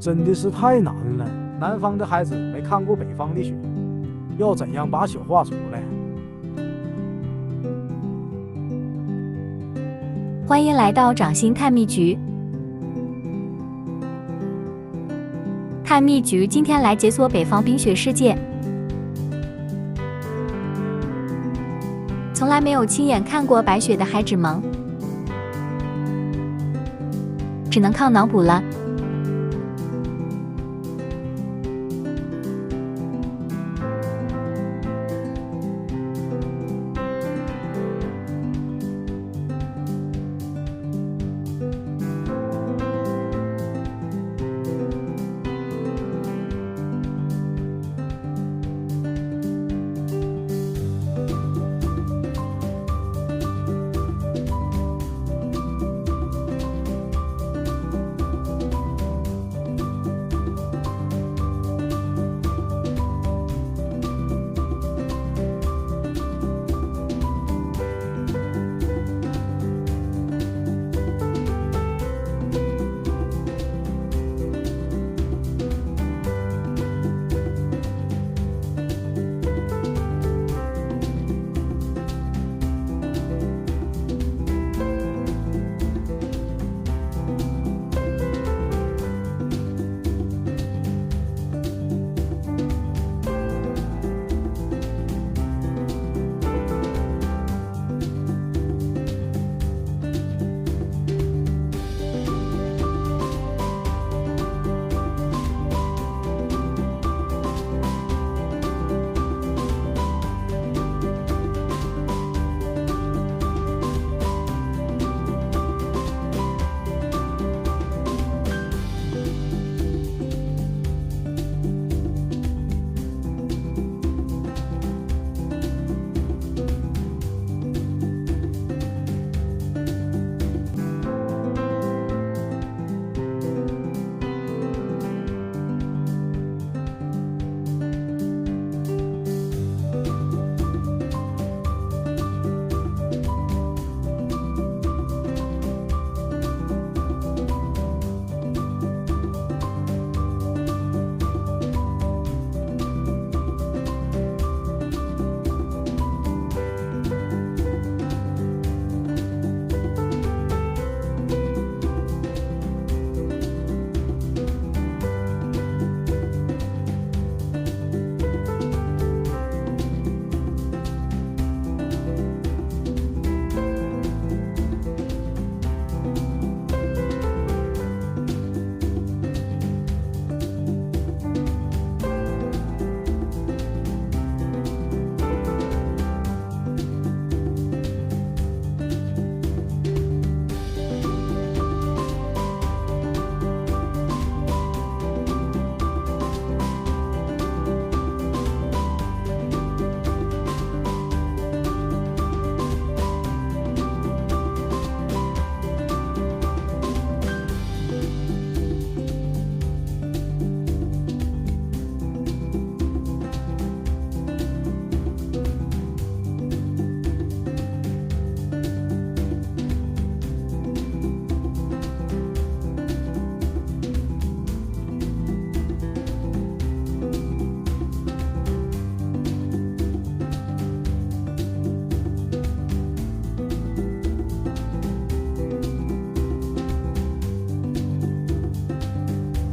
真的是太难了。南方的孩子没看过北方的雪，要怎样把雪画出来？欢迎来到掌心探秘局。探秘局今天来解锁北方冰雪世界。从来没有亲眼看过白雪的孩子们，只能靠脑补了。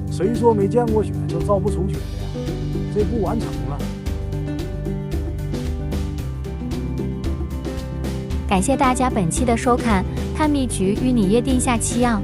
谁说没见过雪就造不出雪的呀？这不完成了。感谢大家本期的收看，探秘局与你约定下期啊。